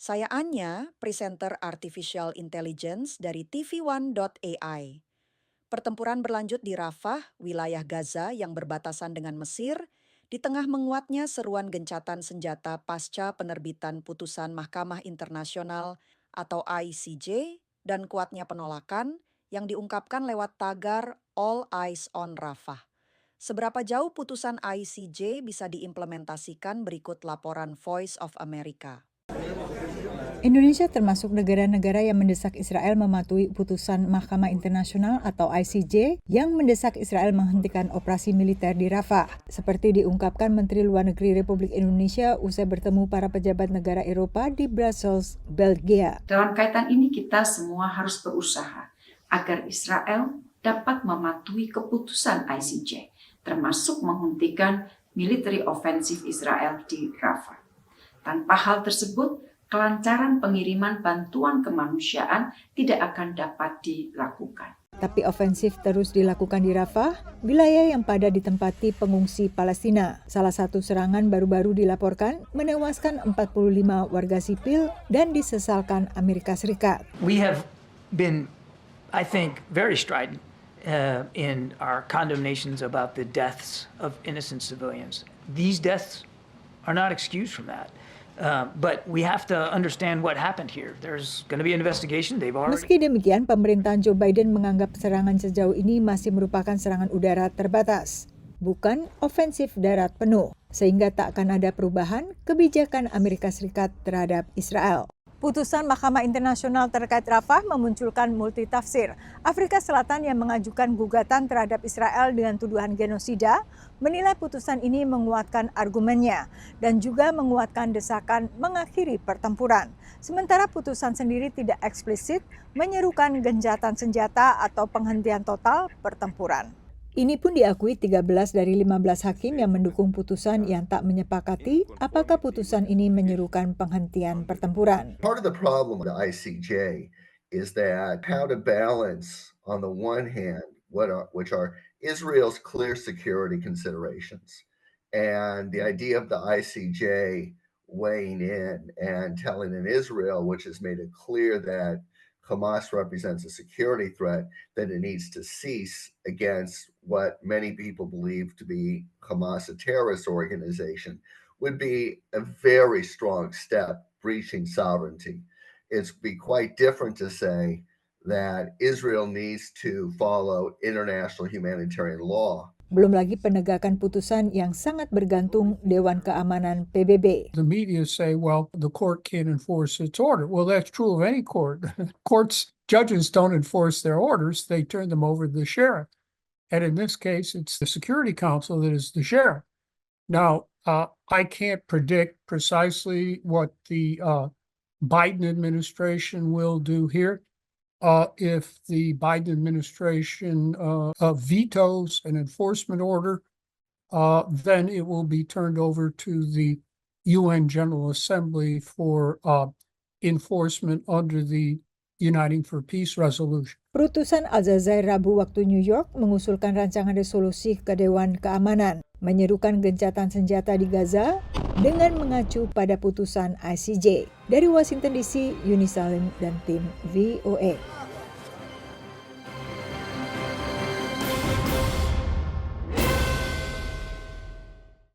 Saya Anya, presenter Artificial Intelligence dari TV1.ai. Pertempuran berlanjut di Rafah, wilayah Gaza yang berbatasan dengan Mesir, di tengah menguatnya seruan gencatan senjata pasca penerbitan putusan Mahkamah Internasional atau ICJ dan kuatnya penolakan yang diungkapkan lewat tagar All Eyes on Rafah. Seberapa jauh putusan ICJ bisa diimplementasikan berikut laporan Voice of America. Indonesia termasuk negara-negara yang mendesak Israel mematuhi putusan Mahkamah Internasional atau ICJ yang mendesak Israel menghentikan operasi militer di Rafah. Seperti diungkapkan Menteri Luar Negeri Republik Indonesia usai bertemu para pejabat negara Eropa di Brussels, Belgia. Dalam kaitan ini kita semua harus berusaha agar Israel dapat mematuhi keputusan ICJ, termasuk menghentikan military offensive Israel di Rafah. Tanpa hal tersebut, kelancaran pengiriman bantuan kemanusiaan tidak akan dapat dilakukan. Tapi ofensif terus dilakukan di Rafah, wilayah yang pada ditempati pengungsi Palestina. Salah satu serangan baru-baru dilaporkan menewaskan 45 warga sipil dan disesalkan Amerika Serikat. We have been, I think, very strident in our condemnations about the deaths of innocent civilians. These deaths are not excused from that. But we have to understand what happened here. There's going to be an investigation. Meski demikian, pemerintahan Joe Biden menganggap serangan sejauh ini masih merupakan serangan udara terbatas, bukan ofensif darat penuh, sehingga tak akan ada perubahan kebijakan Amerika Serikat terhadap Israel. Putusan Mahkamah Internasional terkait Rafah memunculkan multitafsir. Afrika Selatan yang mengajukan gugatan terhadap Israel dengan tuduhan genosida menilai putusan ini menguatkan argumennya dan juga menguatkan desakan mengakhiri pertempuran. Sementara putusan sendiri tidak eksplisit menyerukan gencatan senjata atau penghentian total pertempuran. Ini pun diakui 13 dari 15 hakim yang mendukung putusan yang tak menyepakati apakah putusan ini menyerukan penghentian pertempuran. Part of the problem with the ICJ is that how to balance on the one hand which are Israel's clear security considerations and the idea of the ICJ weighing in and telling in Israel, which has made it clear that Hamas represents a security threat, that it needs to cease against what many people believe to be Hamas, a terrorist organization, would be a very strong step breaching sovereignty. It's be quite different to say that Israel needs to follow international humanitarian law. Belum lagi penegakan putusan yang sangat bergantung Dewan Keamanan PBB. The media say, well, the court can't enforce its order. Well, that's true of any court. Judges don't enforce their orders. They turn them over to the sheriff. And in this case, it's the Security Council that is the sheriff. Now, I can't predict precisely what the Biden administration will do here. If the Biden administration vetoes an enforcement order, then it will be turned over to the UN General Assembly for enforcement under the Uniting for Peace resolution. Perutusan Al-Jazair Rabu waktu New York mengusulkan rancangan resolusi ke Dewan Keamanan, menyerukan gencatan senjata di Gaza dengan mengacu pada putusan ICJ. Dari Washington DC, Yuni Salim dan tim VOA.